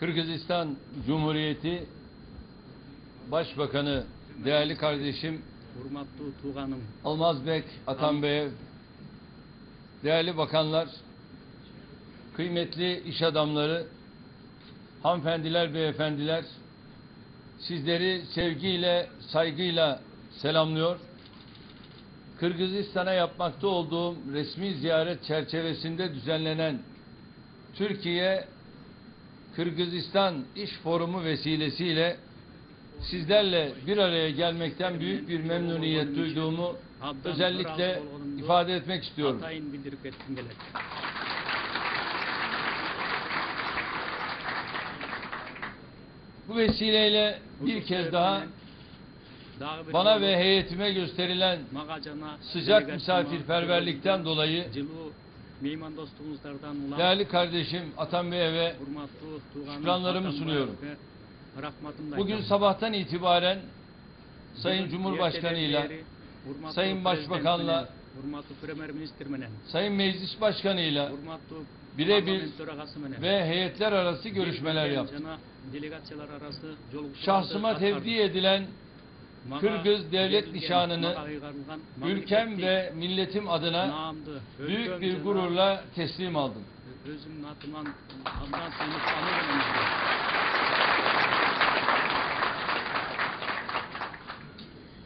Kırgızistan Cumhuriyeti Başbakanı, değerli kardeşim Almazbek Atambayev, değerli bakanlar, kıymetli iş adamları, hanımefendiler, beyefendiler, sizleri sevgiyle, saygıyla selamlıyor. Kırgızistan'a yapmakta olduğum resmi ziyaret çerçevesinde düzenlenen Türkiye-Kırgızistan İş Forumu vesilesiyle sizlerle bir araya gelmekten büyük bir memnuniyet duyduğumu özellikle ifade etmek istiyorum. Bu vesileyle bir kez daha bana ve heyetime gösterilen sıcak misafirperverlikten dolayı değerli kardeşim Atambeyev'e şükranlarımı sunuyorum. Bugün sabahtan itibaren Sayın Cumhurbaşkanı'yla, Sayın Başbakan'la, Sayın Meclis Başkanı'yla birebir ve heyetler arası görüşmeler yaptık. Şahsıma tevdi edilen Kırgız devlet nişanını ülkem ve milletim adına büyük bir gururla teslim aldım.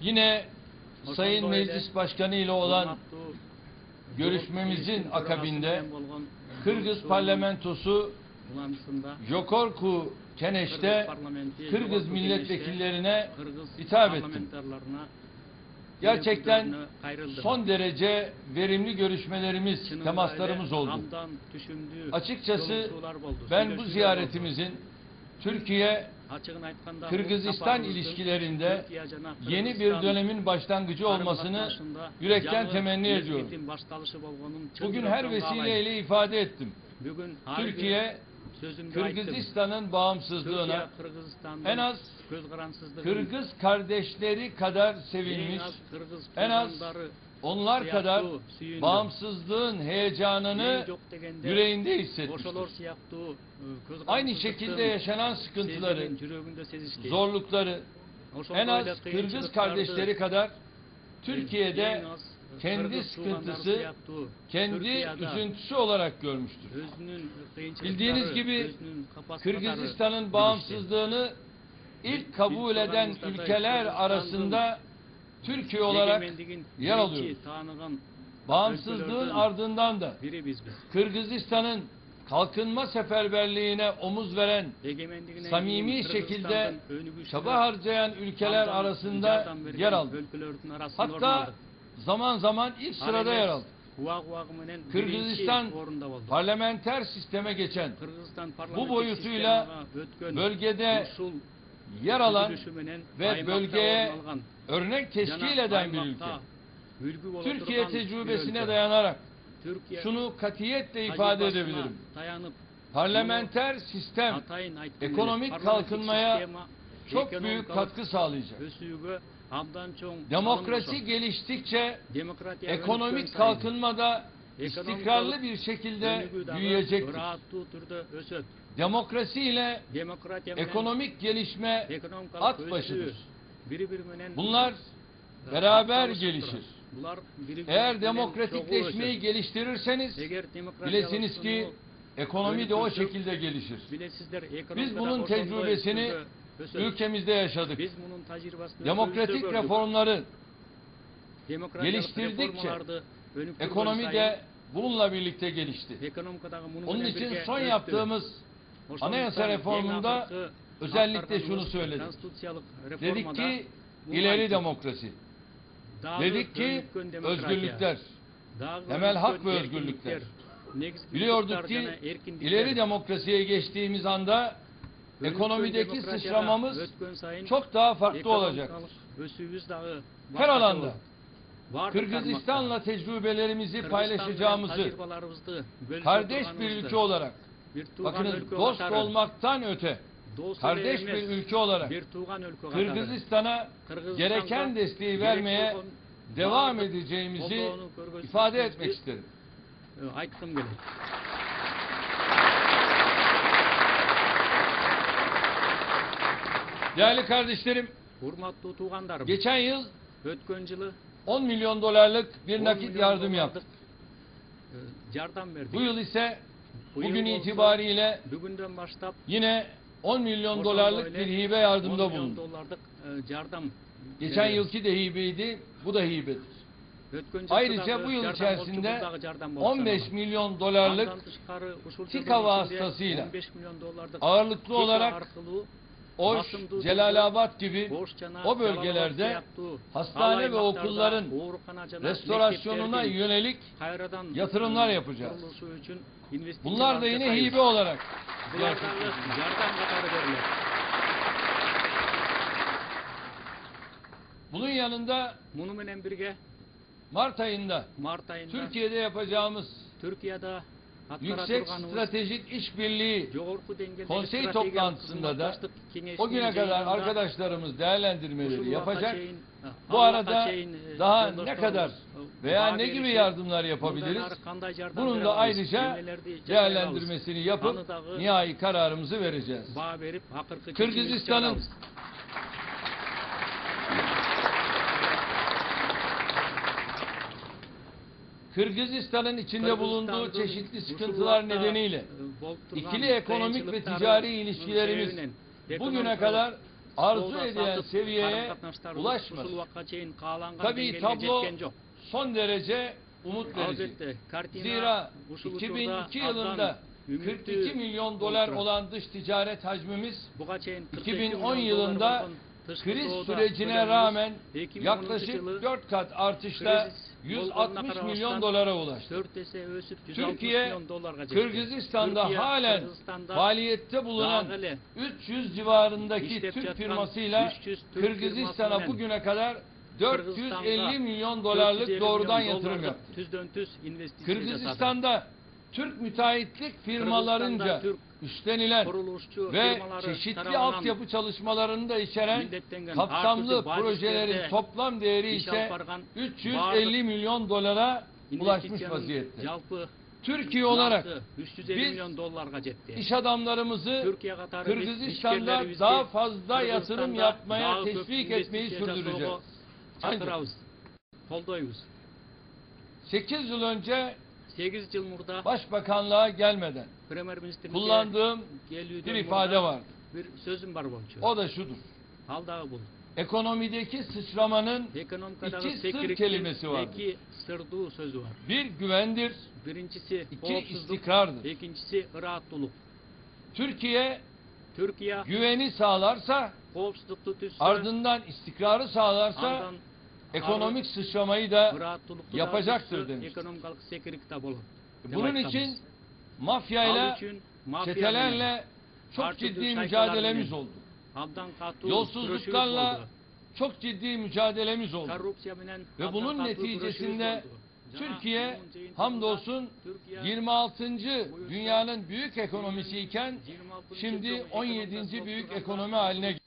Yine Sayın Meclis Başkanı ile olan görüşmemizin akabinde Kırgız Parlamentosu Jokorku Keneş'te Kırgız milletvekillerine hitap ettim. Gerçekten son derece verimli görüşmelerimiz, temaslarımız oldu. Açıkçası ben bu ziyaretimizin Türkiye-Kırgızistan ilişkilerinde yeni bir dönemin başlangıcı olmasını yürekten temenni ediyorum. Bugün her vesileyle ifade ettim. Türkiye, Kırgızistan'ın bağımsızlığına en az Kırgız kardeşleri kadar sevinmiş, en az onlar kadar bağımsızlığın heyecanını yüreğinde hissetmiştir. Aynı şekilde yaşanan sıkıntıları, zorlukları en az Kırgız kardeşleri kadar Türkiye'de kendi sıkıntısı, kendi üzüntüsü olarak görmüştür. Bildiğiniz gibi Kırgızistan'ın bağımsızlığını ilk kabul eden ülkeler arasında Türkiye olarak yer alıyor. Bağımsızlığın ardından da Kırgızistan'ın kalkınma seferberliğine omuz veren, samimi şekilde çaba harcayan ülkeler arasında yer aldı. Hatta zaman zaman ilk sırada yer aldı. Kırgızistan parlamenter sisteme geçen, bu boyutuyla bölgede yer alan ve bölgeye örnek teşkil eden bir ülke. Türkiye tecrübesine dayanarak şunu katiyetle ifade edebilirim. Parlamenter sistem ekonomik kalkınmaya çok büyük katkı sağlayacak. Demokrasi geliştikçe ekonomik kalkınmada istikrarlı bir şekilde büyüyecektir. Demokrasi ile ekonomik gelişme at başıdır. Bunlar beraber gelişir. Eğer demokratikleşmeyi geliştirirseniz bilesiniz ki ekonomi de o şekilde gelişir. Biz bunun tecrübesini ülkemizde yaşadık. Demokratik reformları geliştirdikçe ekonomi de bununla birlikte gelişti. Onun için son yaptığımız anayasa reformunda özellikle şunu söyledik. Dedik ki ileri demokrasi. Dedik ki özgürlükler, temel hak ve özgürlükler. Biliyorduk ki ileri demokrasiye geçtiğimiz anda ekonomideki sıçramamız çok daha farklı olacak. Her alanda Kırgızistan'la tecrübelerimizi paylaşacağımızı, kardeş bir ülke olarak, bakınız dost olmaktan öte, kardeş bir ülke olarak Kırgızistan'a gereken desteği vermeye devam edeceğimizi ifade etmek isterim. Değerli kardeşlerim, Hurmatlı tuğanlarım. geçen yıl Ötken yılı 10 milyon dolarlık bir 10 nakit milyon yardım dolarlık, yaptık. yardım verdik. Bu yıl ise Bu yıl bugün olsa itibariyle bugünden başlap yine 10 milyon Orta dolarlık böyle bir hibe 10 yardımda milyon bulunduk. dolarlık yardım Geçen veriyoruz. yılki de hibeydi, bu da hibedir. Ötken Ayrıca bu yıl yardım içerisinde olsa, yardım olsa 15 ama. milyon dolarlık Ondan tışkarı usul TİKA çözüm içinde vasıtasıyla 15 milyon dolarlık ağırlıklı TİKA olarak arkalı Oş, basın Celalabad gibi Borççana, o bölgelerde Celalabad hastane ve alaymaklarda, okulların Uğurkanacana, restorasyonuna mekteplerden, yönelik hayradan yatırımlar yapacağız. kuruluşu için investisiya Bunlar da yine hibe olarak Bulardan yardım katarı verilir. bunun yanında Bunu menen birge Mart ayında Mart ayında Türkiye'de yapacağımız Türkiye'de Yüksek Stratejik İşbirliği Konsey toplantısında da o güne kadar arkadaşlarımız değerlendirmeleri yapacak. Bu arada daha ne kadar veya ne gibi yardımlar yapabiliriz? Bunun da ayrıca değerlendirmesini yapıp nihai kararımızı vereceğiz. Kırgızistan'ın Kırgızistan'ın içinde bulunduğu çeşitli sıkıntılar nedeniyle ikili ekonomik ve ticari ilişkilerimiz bugüne kadar arzu edilen seviyeye ulaşmadı. Tabii tablo son derece umut verici. Zira 2002 yılında 42 milyon dolar olan dış ticaret hacmimiz 2010 yılında kriz sürecine rağmen yaklaşık 4 kat artışla 160 milyon dolara ulaştı. Türkiye, Kırgızistan'da halen faaliyette bulunan 300 civarındaki Türk firmasıyla Kırgızistan'a bugüne kadar 450 milyon dolarlık doğrudan yatırım yaptı. Kırgızistan'da Türk müteahhitlik firmalarınca üstlenilen ve çeşitli altyapı çalışmalarını da içeren kapsamlı projelerin toplam değeri ise 350 milyon dolara ulaşmış vaziyette. Türkiye olarak biz iş adamlarımızı Kırgızistan'da daha fazla yatırım yapmaya teşvik etmeyi sürdüreceğiz. Ancak 8 yıl önce 8 yıl murda Başbakanlığa gelmeden kullandığım bir ifade vardı. Bir sözüm var bolçu. O da şudur. Aldağı bul. Ekonomideki sıçramanın iki sır kelimesi var. İki sırdığı sözü var. Bir güvendir, birincisi iki istikrardır. İkincisi rahatlık. Türkiye Türkiye güveni sağlarsa, ardından istikrarı sağlarsa ekonomik sıçramayı da yapacaktır demiş. Bunun için mafyayla, çetelerle çok ciddi mücadelemiz oldu. Yolsuzluklarla çok ciddi mücadelemiz oldu. Ve bunun neticesinde Türkiye hamdolsun 26. dünyanın büyük ekonomisi iken şimdi 17. büyük ekonomi haline geldi.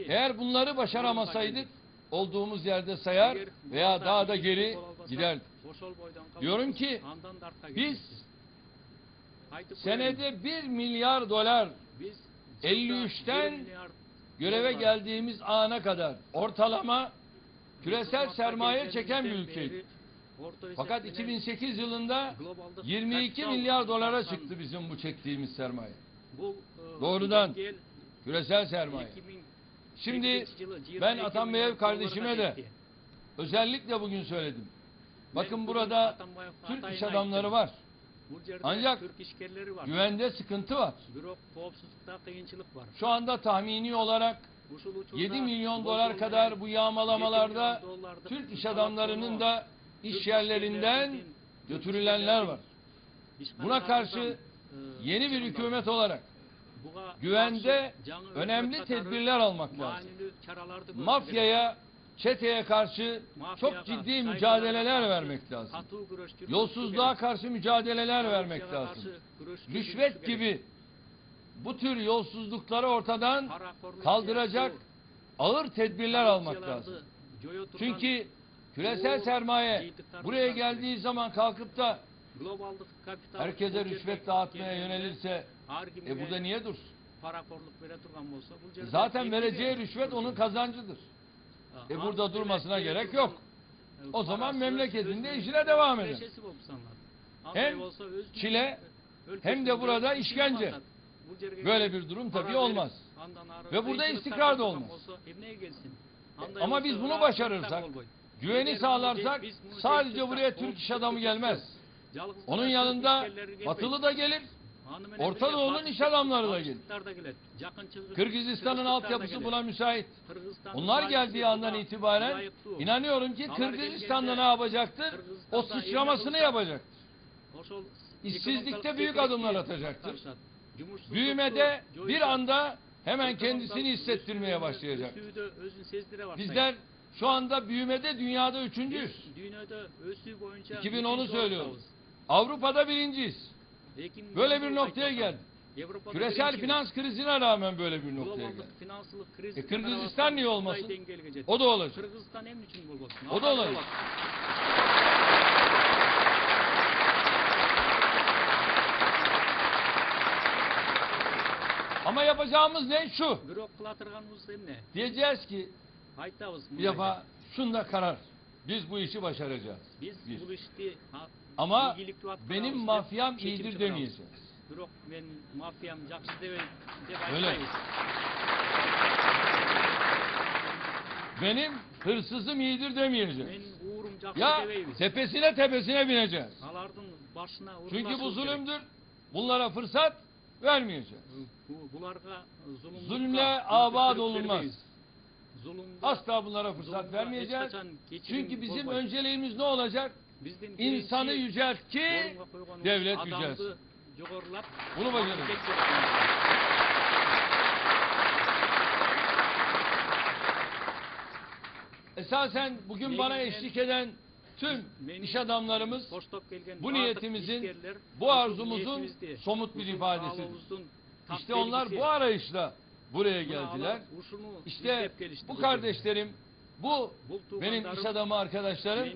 Eğer bunları başaramasaydık olduğumuz yerde sayar veya daha da geri giderdik. Diyorum ki biz senede 1 milyar dolar 53'ten göreve geldiğimiz ana kadar ortalama küresel sermaye çeken bir ülkeydik. Fakat 2008 yılında 22 milyar dolara çıktı bizim bu çektiğimiz sermaye. Doğrudan küresel sermaye. Şimdi ben Atanbayev kardeşime de özellikle bugün söyledim. Bakın burada Türk iş adamları var. Ancak güvende sıkıntı var. Şu anda tahmini olarak 7 milyon dolar kadar bu yağmalamalarda Türk iş adamlarının da iş yerlerinden götürülenler var. Buna karşı yeni bir hükümet olarak güvende önemli tedbirler almak lazım. Mafyaya, çeteye karşı çok ciddi mücadeleler vermek lazım. Yolsuzluğa karşı mücadeleler vermek lazım. Rüşvet gibi bu tür yolsuzlukları ortadan kaldıracak ağır tedbirler almak lazım. Çünkü küresel sermaye buraya geldiği zaman kalkıp da herkese rüşvet dağıtmaya yönelirse burada niye dursun? parakorluk vere turgan bolsa, bul jerde Zaten endi vereceği de- rüşvet onun kazancıdır. Ha, Burada az durmasına devlet gerek vere yok. turgan, O zaman parası memleketinde özünün işine devam eder. kireçesi bolup sanılır. Anday Hem bolsa özünün çile, ülkesinde hem de burada işini işkence. basat. Bul jerge Böyle bir durum para tabii verip, olmaz. andan arı Ve burada kıyınçılık istikrar da tartışan olmaz. bolsa, emneye gelsin. Anday Ama bolsa biz bunu rahat başarırsak, olboyt. güveni Eğer sağlarsak biz bunu sadece yapsak, buraya o Türk iş Türk adamı iş gelmez. Yalnız Onun Türk yanında işçileri gelmeydi. Batılı da gelir, Hanım ene Orta birge Doğu'nun iş Batı- adamları da gelir. Batışlıklar da gelir. Yakın çılgın- Kırgızistan'ın Kırgızlıklar da altyapısı gelir. buna müsait. Kırgızistan'ın Onlar valisi geldiği andan buna itibaren layıktı. inanıyorum ki Dalar Kırgızistan'da geldiğinde ne yapacaktır? O Kırgızistan'da sıçramasını evine yapacaktır. Oşol İşsizlikte ekonomik büyük tekrar adımlar etki atacaktır. karşıladı. Cumhurbaşkanı Büyümede Joe bir Biden, anda hemen Ortadan kendisini hissettirmeye başlayacak. Ösüğü de özün sezdire başlayacak. Bizler şu anda büyümede dünyada üçüncüyüz. Biz dünyada ösüğü boyunca 2010'u üçüncü söylüyoruz. oradayız. Avrupa'da birinciyiz. Lakin Böyle bir biz noktaya aytmasak, geldik. Avrupa'da Küresel birinciyiz. finans krizine rağmen böyle bir noktaya Globallık geldik. finansılık kriz. Kırgızistan niye olmasın? O da olacak. Kırgızistan hem için bolmasın. O da olacak. Ama yapacağımız ne? Şu. Bürok kılatırganımız hem ne? Diyeceğiz ki Aytabız. bir defa şunda karar. Biz bu işi başaracağız. Biz Bir. bu işti Ama ilgilikli vatkalarımız benim dep mafyam çekim iyidir çıkarabız. demeyeceğiz. Bürok men mafyam jakşı dep Öyle. aytpayбыз. Benim hırsızım iyidir demeyeceğiz. Men uurum jakşı Ya debeyбиз. tepesine bineceğiz. Alardın başına Çünkü bu uğurlaşуу gerek. zulümdür. Bunlara fırsat vermeyeceğiz. Bularga Zulümle abad olunmaz. Zulümde Asla bunlara fırsat vermeyeceğiz. Çünkü bizim önceliğimiz ne olacak? İnsanı yücelt ki devlet yücelsin. Bunu başaracağız. Esasen bugün bana eşlik eden tüm iş adamlarımız bu niyetimizin, bu arzumuzun somut bir ifadesidir. İşte onlar bu arayışla buraya geldiler. İşte bu kardeşlerim, bu benim iş adamı arkadaşlarım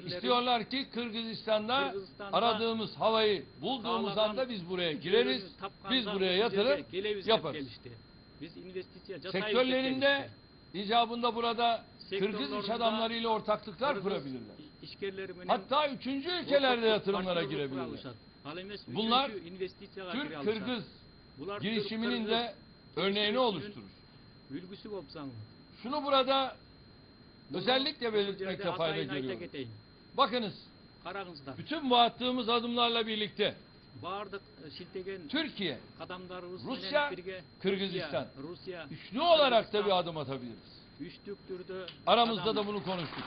istiyorlar ki Kırgızistan'da aradığımız havayı bulduğumuz anda biz buraya gireriz, biz buraya yatırır, yaparız. Sektörlerinde icabında burada Kırgız iş adamlarıyla ortaklıklar kurabilirler. Hatta üçüncü ülkelerde yatırımlara girebilirler. Bunlar Türk-Kırgız girişiminin de örneğini oluşturur. Şunu burada özellikle belirtmekte fayda görüyorum. Bakınız, bütün bu attığımız adımlarla birlikte Türkiye, Rusya, Kırgızistan üçlü olarak da bir adım atabiliriz. Aramızda da bunu konuştuk.